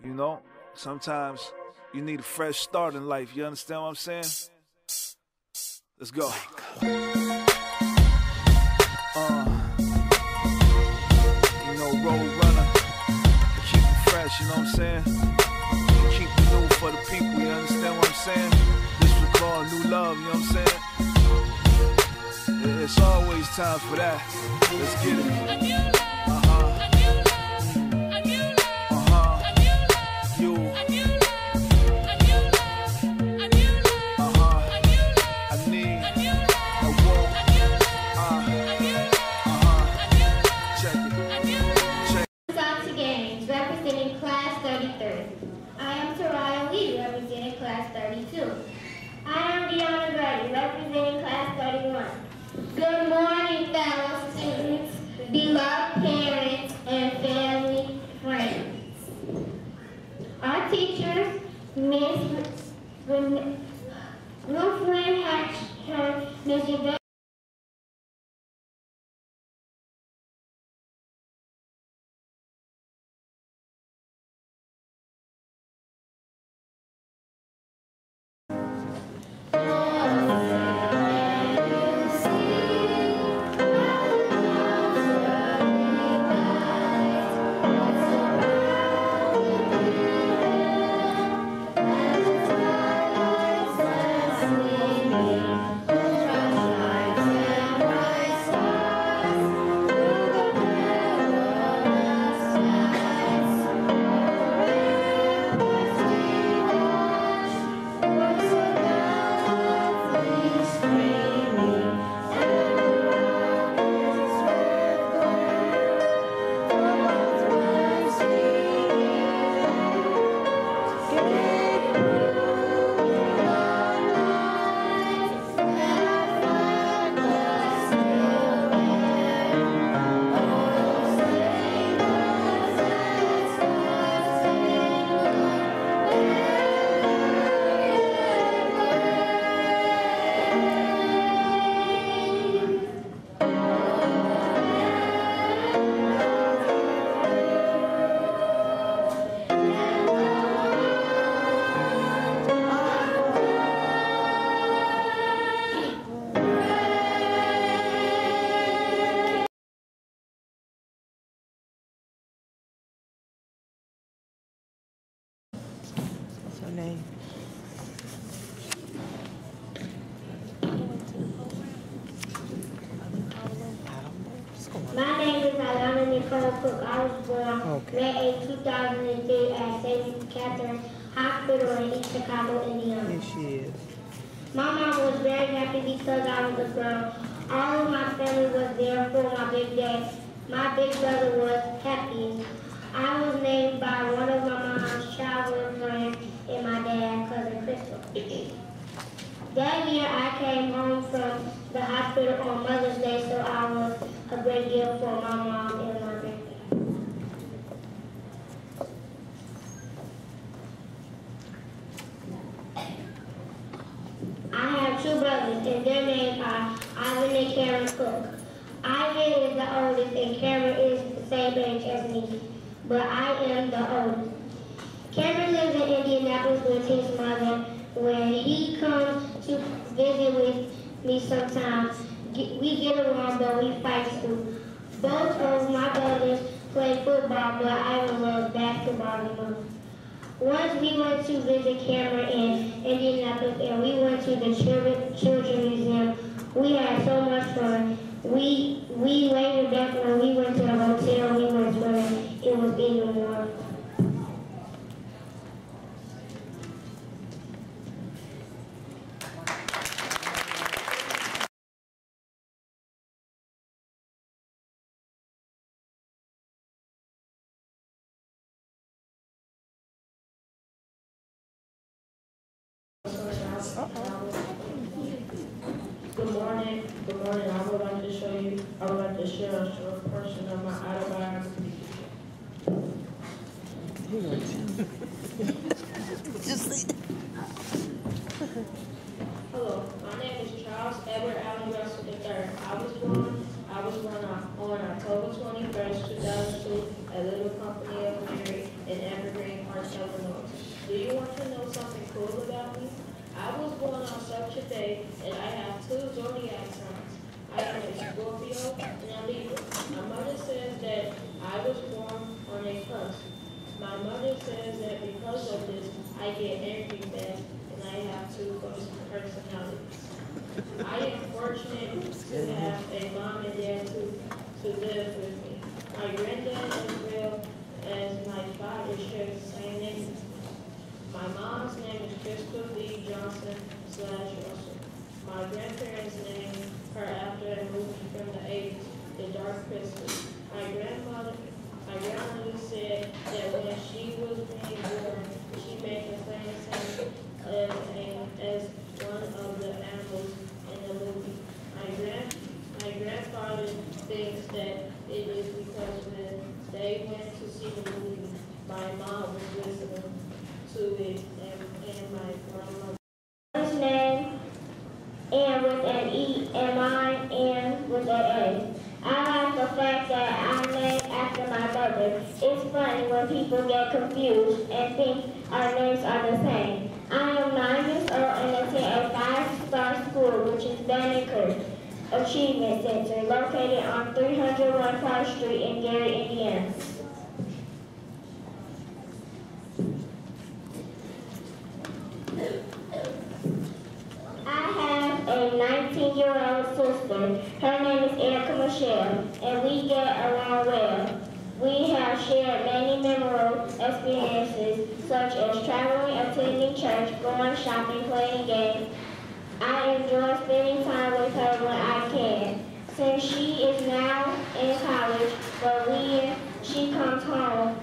You know, sometimes you need a fresh start in life. You understand what I'm saying? Let's go. You know, road runner, keep it fresh, you know what I'm saying? Keep it new for the people, you understand what I'm saying? This we call new love, you know what I'm saying? It's always time for that. Let's get it. Representing class 33. I am Taraya Lee, representing class 32. I am Deanna Grady, representing class 31. Good morning, fellow students, beloved parents, and family friends. Our teachers, Miss Rufflin Hatcher, Miss Yvette, name. My name is Alana Nicole Cook. I was born May 8, 2003 at St. Catherine Hospital in East Chicago, Indiana. Yes, she is. My mom was very happy because I was a girl. All of my family was there for my big day. My big brother was happy. I was named by one of my mom's childhood friends and my dad, cousin Crystal. That year I came home from the hospital on Mother's Day, so I was a great deal for my mom and my grandpa. I have two brothers, and their names are Ivan and Karen Cook. Ivan is the oldest, and Karen is the same age as me, but I am the oldest. Cameron lives in Indianapolis with his mother. When he comes to visit with me sometimes, we get along, but we fight too. Both of my brothers play football, but I love basketball the most. Once we went to visit Cameron in Indianapolis, and we went to the Children's Museum. We had so much fun. We later back when we went to the hotel, we went swimming. It was even more fun. Good morning. I would like to share a short portion of my autobiography. Hello, my name is Charles Edward Allen Russell III. I was born on October 21st, 2002 at Little Company of Mary in Evergreen Park, Do you want to know something cool about me? I was born on such a day, and I have 2 zodiac signs. I am a Scorpio and a Libra. My mother says that I was born on a cusp. My mother says that because of this, I get angry fast, and I have 2 personalities. I am fortunate to have a mom and dad to live with me. My granddad as well as my father share the same name. My mom's name is Crystal Lee Johnson / Russell. My grandparents named her after a movie from the 80s, The Dark Crystal. My grandmother said that when she was being born, she made the same sound as one of the animals in the movie. My grandfather thinks that it is because when they went to see the movie, my mom was listening to it and my grandmother. His name and with an E and mine and with an A. I like the fact that I'm named after my mother. It's funny when people get confused and think our names are the same. I am 9 years old and attend a 5-star school, which is Banneker Achievement Center, located on 301 Park Street in Gary, Indiana. I have a 19-year-old sister. Her name is Erica Michelle, and we get along well. We have shared many memorable experiences, such as traveling, attending church, going shopping, playing games. I enjoy spending time with her when I can. Since she is now in college, but when she comes home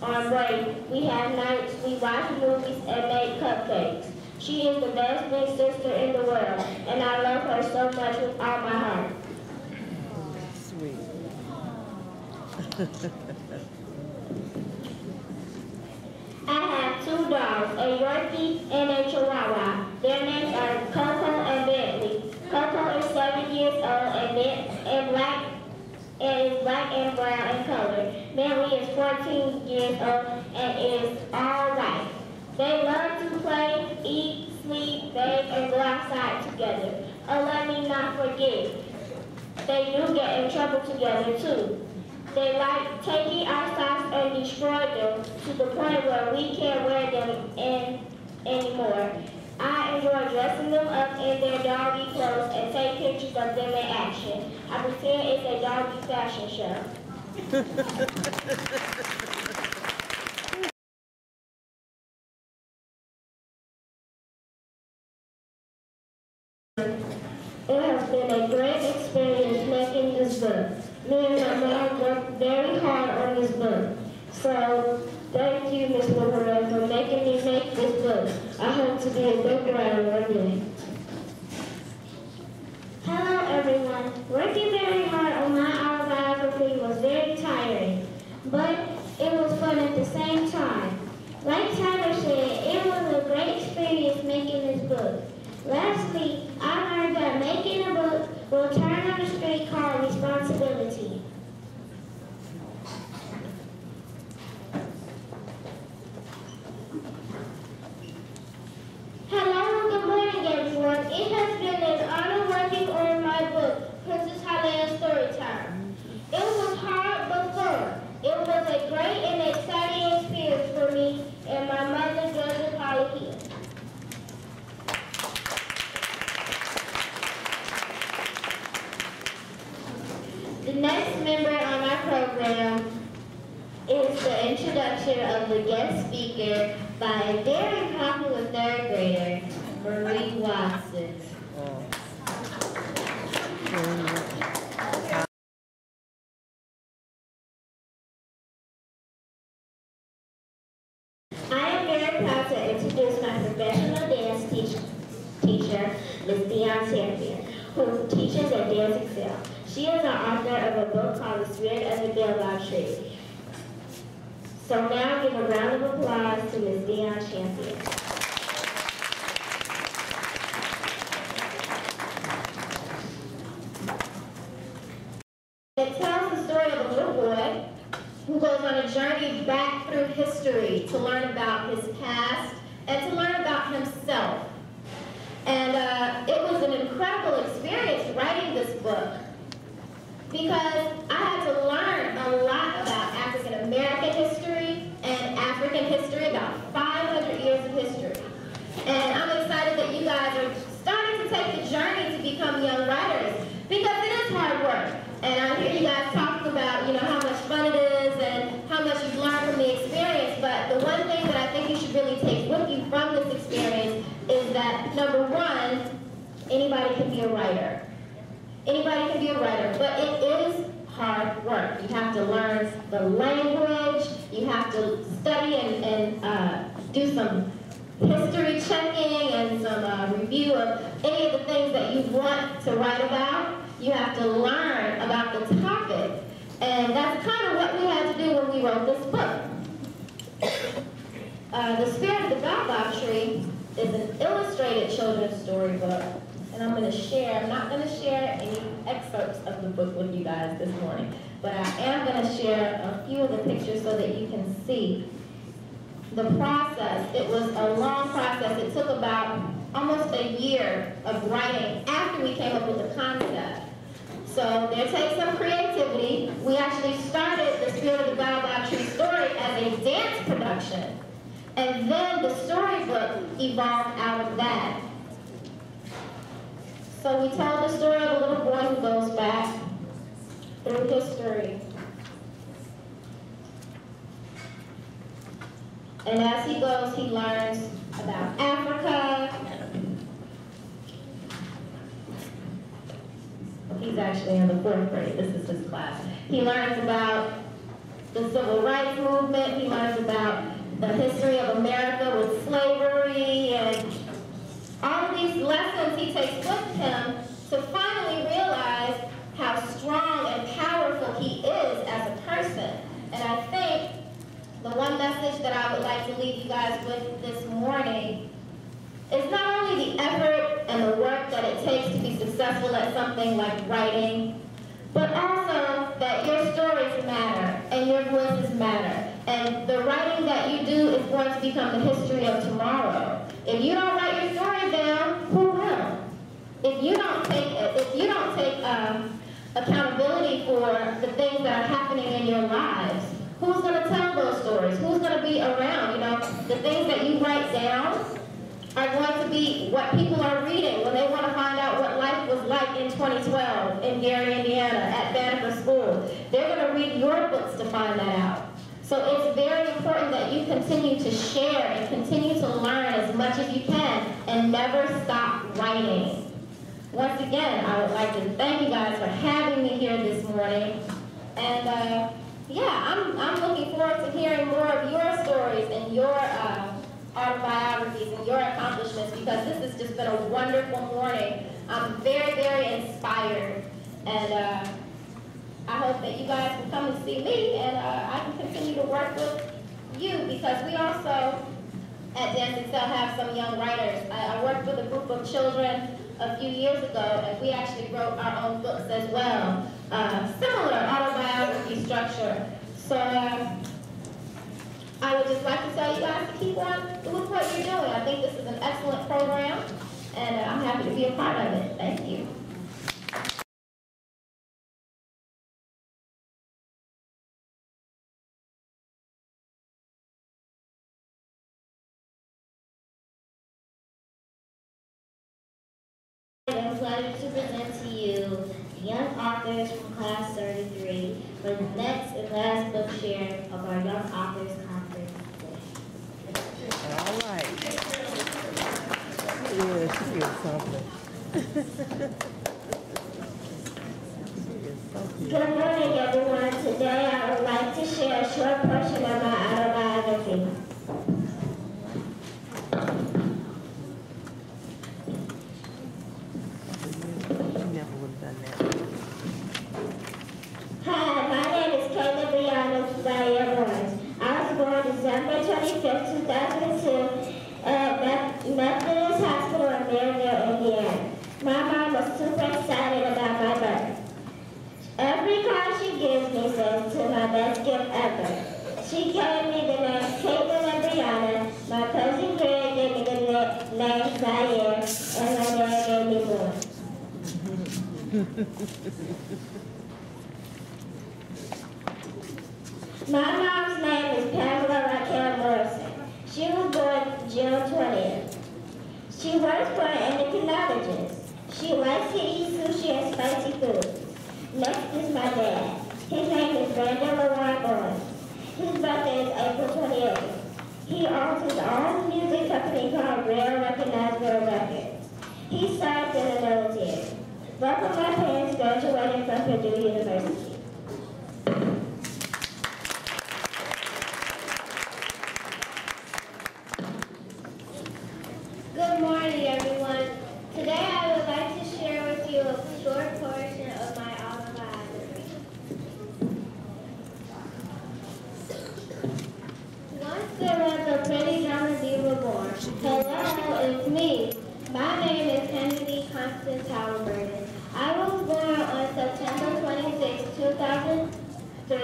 on break, we have nights we watch movies and make cupcakes. She is the best big sister in the world, and I love her so much with all my heart. Sweet. I have 2 dogs, a Yorkie and a Chihuahua. Their names are Coco and Bentley. Coco is 7 years old and is black and brown in color. Bentley is 14 years old and is all white. They love to play, eat, sleep, bathe, and go outside together. Oh, let me not forget, they do get in trouble together too. They like taking our socks and destroy them to the point where we can't wear them anymore. I enjoy dressing them up in their doggy clothes and take pictures of them in action. I pretend it's a doggy fashion show. It has been a great experience making this book. Me and my mom worked very hard on this book. So thank you, Ms. LaPerrelle, for making me make this book. I hope to be a book writer one day. Hello, everyone. Working very hard on my autobiography was very tiring, but it was fun at the same time. Like Tyler said, it was a great experience making this book. Lastly, I learned that making a book will turn on a street called responsibility. Hello and good morning, everyone. It has been an honor working on my book, Princess Highland Storytime. It was hard but fun. It was a great and exciting experience for me and my mother, Judge Polly Hill. The next member on our program is the introduction of the guest speaker by a very popular 3rd grader, Marie Watson. I am very proud to introduce my professional dance teacher, Ms. Dionne Champion, who teaches at Dance Excel. She is the author of a book called The Spirit of the Bellbob Tree. So now give a round of applause to Ms. Dionne Champion. It tells the story of a little boy who goes on a a journey back through history to learn about his past and to learn about himself. And it was an incredible experience writing this book because I had to learn a lot about African American history and African history, about 500 years of history. And I'm excited that you guys are starting to take the journey to become young writers because it is hard work. And I hear you guys talking about, how much fun it is and how much you've learned from the experience. But the one thing that I think you should really take with you from this experience is that, number one, anybody can be a writer. Anybody can be a writer, but it is hard work. You have to learn the language, you have to study and do some history checking and some review of any of the things that you want to write about. You have to learn about the topic. And that's kind of what we had to do when we wrote this book. The Spirit of the Baobab Tree is an illustrated children's storybook. And I'm going to share, I'm not going to share any excerpts of the book with you guys this morning, but I am going to share a few of the pictures so that you can see the process. It was a long process. It took about almost a year of writing after we came up with the concept. So there takes some creativity. We actually started the Spirit of the Baobab Tree story as a dance production. And then the storybook evolved out of that. So we tell the story of a little boy who goes back through history. And as he goes, he learns about Africa. He's actually in the 4th grade. This is his class. He learns about the civil rights movement. He learns about the history of America with slavery and all of these lessons he takes with him to finally realize how strong and powerful he is as a person. And I think the one message that I would like to leave you guys with this morning is not only the effort and the work that it takes to be successful at something like writing, but also that your stories matter and your voices matter. And the writing that you do is going to become the history of tomorrow. If you don't write your story down, who will? If you don't take accountability for the things that are happening in your lives, who's going to tell those stories? Who's going to be around? The things that you write down are going to be what people are reading when they want to find out what life was like in 2012 in Gary, Indiana, at Banneker School. They're going to read your books to find that out. So it's very important that you continue to share and continue to learn as much as you can and never stop writing. Once again, I would like to thank you guys for having me here this morning. And I'm looking forward to hearing more of your stories and your autobiographies and your accomplishments because this has just been a wonderful morning. I'm very, very inspired. And I hope that you guys will come and see me and I can continue to work with you because we also at Dance Excel have some young writers. I worked with a group of children a few years ago and we actually wrote our own books as well. Similar autobiography structure. So I would just like to tell you guys to keep on with what you're doing. I think this is an excellent program and I'm happy to be a part of it. Thank you. I'm glad to present to you young authors from class 33 for the next and last book share of our Young Authors Conference today. All right. Yeah, she is something. Good morning, everyone. Today I would like to share a short portion of my autobiography. Hi, my name is Caleb Brianna Bayamons. I was born December 25th, 2002 at Methodist Hospital in Maryville, Indiana. My mom was super excited about my birth. Every card she gives me says, "To my best gift ever." She gave me the names Caitlin and Brianna. My cousin Greg gave me the name Zaire, and my dad gave me more. My mom's name is Pamela Raquel Morrison. She was born June 20th. She works for an endocrinologist. She likes to eat sushi and spicy foods. Next is my dad. His name is Brandon LeRoy Boyce. His birthday is April 28th. He owns his own music company called Real Recognizable Records. He served in the military. Both of my parents graduated from Purdue University. Good morning, everyone. Today I would like to share with you a short portion of my autobiography. Once there was a pretty young diva born. Hello, it's me. My name is Kennedy Constance Halliburton. I was born on September 26, 2003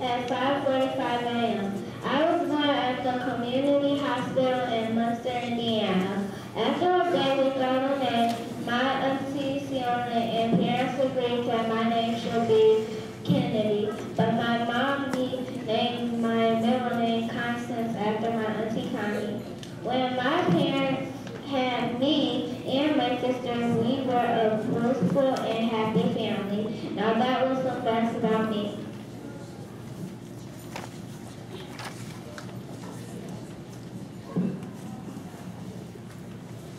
at 5:45 a.m. I was born at the community hospital in Munster, Indiana. After a baby thrown in, my auntie Siona and parents agreed that my name should be Kennedy, but my mom named my middle name Constance after my auntie Connie. When my parents had me and my sister, we were a blissful and happy family. Now that was some facts about me.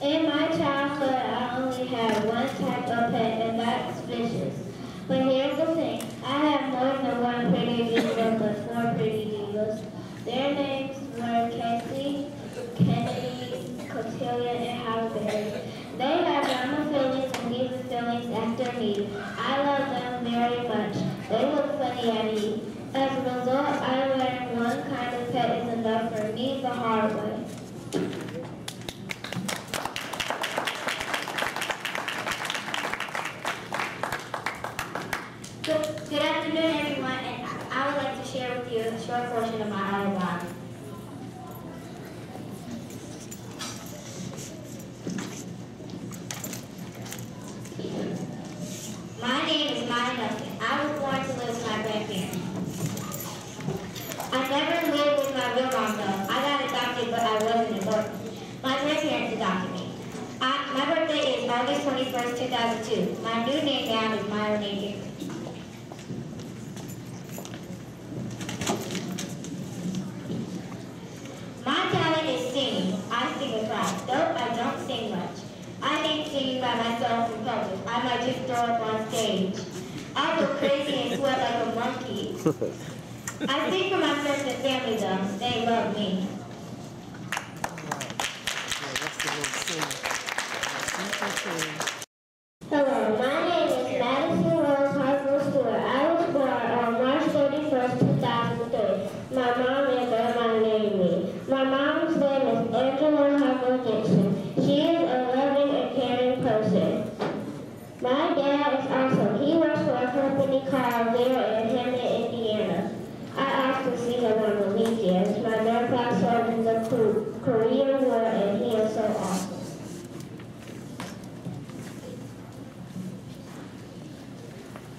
In my childhood, I only had one type of pet, and that's fishes. But here's the thing, I have more than one pretty diva, but 4 pretty divas. Their names were Casey, Kennedy, Cotillion, and Halle Berry. They have drama feelings and diva feelings after me. I love them very much. They look funny at me. As a result, I learned one kind of pet is enough for me the hard way. Good afternoon, everyone, and I would like to share with you a short portion of my autobiography. My name is Maya Nelson. I was born to live with my grandparents. I never lived with my real mom, though. I got adopted, but I wasn't an orphan. My grandparents adopted me. My birthday is August 21st, 2002. My new name now is Maya Nelson. My talent is singing. I sing a crowd, though I don't sing much. I hate singing by myself in public. I might just throw up on stage. I go crazy and sweat like a monkey. I sing for my friends and family, though. They love me. Hello, my name is Madison Rose Harper Stewart. I was born on March 31st, 2003. My mom and grandma named me. My mom's name is Angela Harper Gibson. She is a loving and caring person. My dad is awesome. He works for a company called Vera in Hammond, Indiana. I often see him on the weekends. My grandpa served in the Korean War and he is so awesome.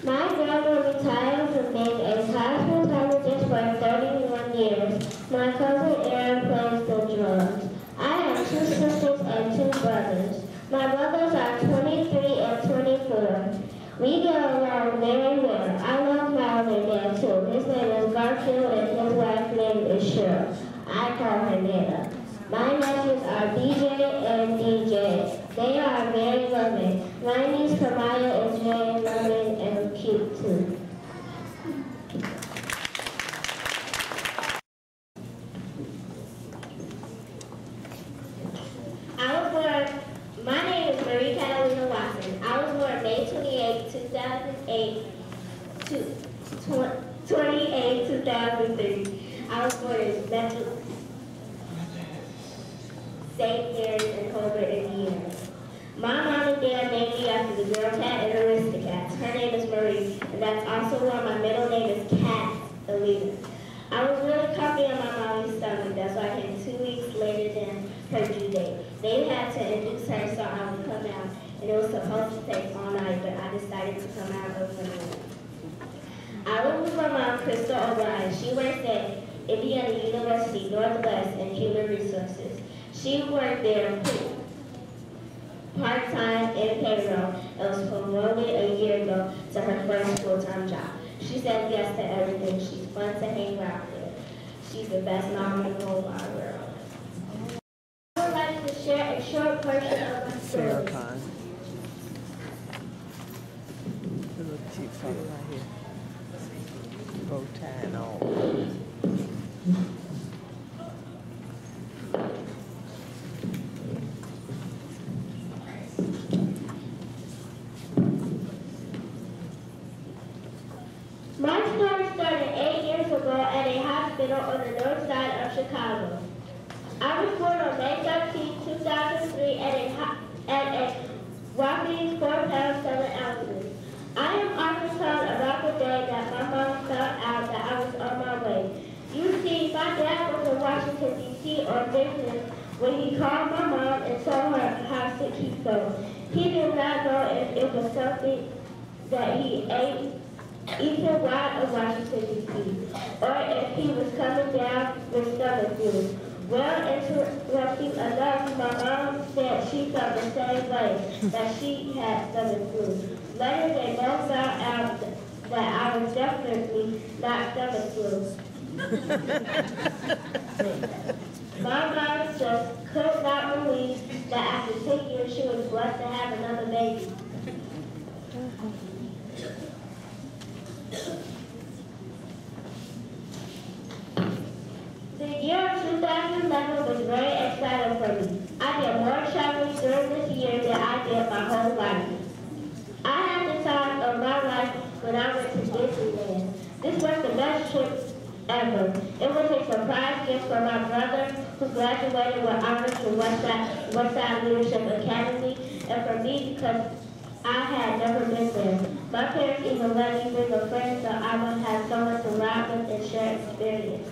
My grandma retired from being a cosmetologist for 31 years. My cousin Aaron plays the drums. I have 2 sisters and 2 brothers. My brothers are 23 and 24. We get along very well. I love my older dad too. His name is Garfield and his wife's name is Cheryl. I call her Nana. My nephews are BJ and DJ. They are very loving. My niece Kamaya is very loving and cute too. My name is Marie Catalina Watson. I was born May 28, 2008 to 28, 2003. I was born in Metro St. Mary's in Colbert, Indiana. My mom and dad named me after the girl cat and Aristocats. Her name is Marie, and that's also why my middle name is Cat Alina. I was really a copy of my mommy's stomach. That's why I came 2 weeks later than her due date. They had to induce her so I would come out, and it was supposed to take all night, but I decided to come out over the night. I live with my mom, Crystal O'Brien. She works at Indiana University Northwest in Human Resources. She worked there part-time in payroll and was promoted a year ago to her first full-time job. She says yes to everything. She's fun to hang around with. She's the best mom in the whole wide world. I would like to share a short portion of my story. The little cute fellow right here. Bow tie and all. My story started 8 years ago at a hospital on the north side of Chicago. I was born on May 13, 2003 at a whopping 4 pounds 7 ounces. I am often told about the day that my mom found out that I was on my way. You see, my dad was in Washington, D.C. on business when he called my mom and told her how sick he felt. He did not know if it was something that he ate eaten while in Washington, D.C., or if he was coming down with stomach flu. Well, interesting enough, my mom said she felt the same way, that she had stomach flu. Later, they both found out that I was definitely not stomach flu. My mom just could not believe that after 10 years she was blessed to have another baby. The year of 2011 was very exciting for me. I did more traveling during this year than I did my whole life. I had the time of my life when I went to Disneyland. This was the best trip ever. It was a surprise gift for my brother who graduated with honors from Westside Leadership Academy, and for me because I had never been there. My parents even let me bring a friend so I would have someone to ride with and share experience.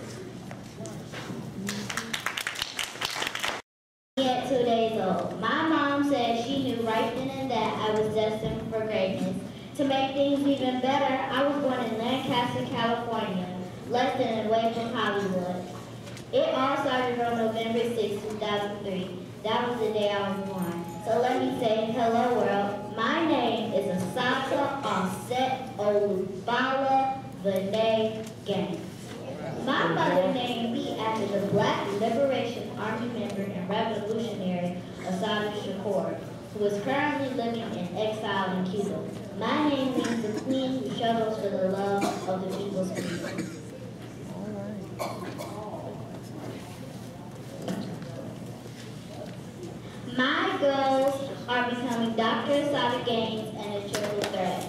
At 2 days old, my mom said she knew right then and that I was destined for greatness. To make things even better, I was born in Lancaster, California, less than away from Hollywood. It all started on November 6, 2003. That was the day I was born. So let me say, hello world. My name is Asanta Offset Olubala Vene Gang. My mother named me after the Black Liberation Army member and revolutionary Assata Shakur, who is currently living in exile in Cuba. My name means the queen who struggles for the love of the people's people. My goals are becoming Dr. Assata Gaines and a triple threat.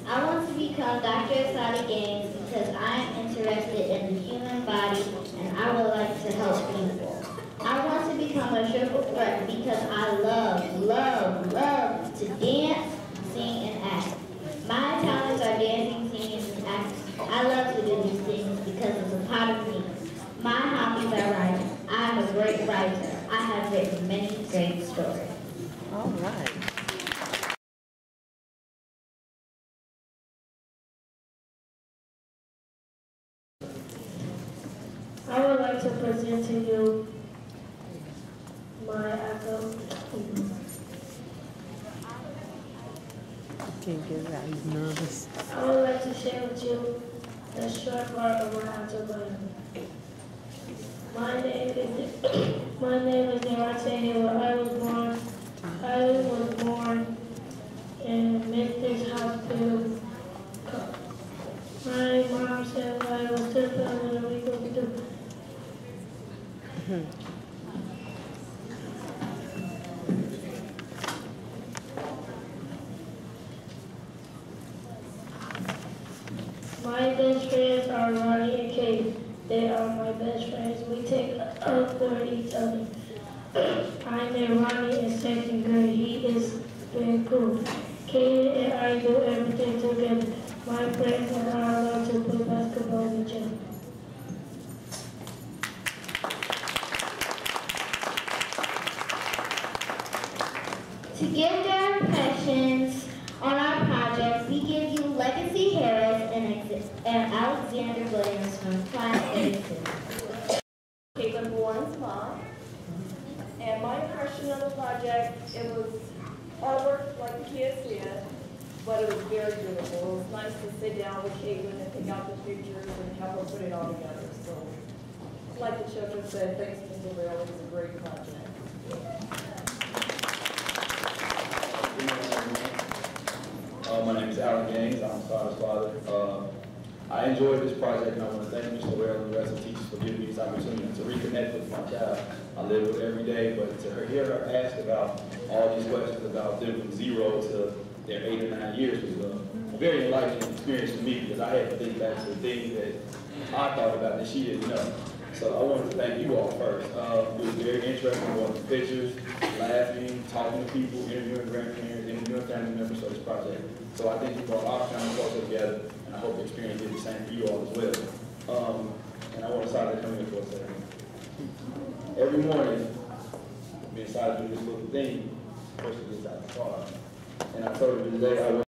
I want to become Dr. Assata Gaines because I am interested in the human body and I would like to help people. I want to become a triple threat because I love to dance, sing, and act. My talents are dancing, singing, and acting. I love to do these things because it's a part of me. My hobbies are writing. I am a great writer. I have written many great stories. All right. I would like to present to you my echo. Can't get it out. He's nervous. I would like to share with you a short part of my autobiography. My name is Devontae Hayward. I was born in Memphis Hospital. My mom said I was 2 pounds and a week old. My best friends are Ronnie and Kate. They are my best friends. We take up for each other. I met Ronnie in 2nd grade. He is very cool. Kate and I do everything together. My friends and I love to play basketball in the gym. To give their impressions on our project, we give you Legacy Harris and Alexander Williams from Class 32. Caitlin Warren's mom. And my impression of the project, it was hard work like the kids said, but it was very beautiful. It was nice to sit down with Caitlin and pick out the pictures and help her put it all together. So, like the children said, thanks Mr. Bell, it was a great project. My name is Alan Gaines. I'm Scott's father. I enjoyed this project, and I want to thank Mr. Well and the rest of the teachers for giving me this opportunity to reconnect with my child. I live with her every day, but to hear her ask about all these questions about them from 0 to their 8 or 9 years was a very enlightening experience for me, because I had to think back to things that I thought about that she didn't know. So I wanted to thank you all first. It was very interesting going through pictures, laughing, talking to people, interviewing grandparents, interviewing family members for this project. So I think you brought our family closer together, and I hope the experience did the same for you all as well. And I want to start to come here for a second. Every morning, we decided to do this little thing, first we gets out the car. And I told her today I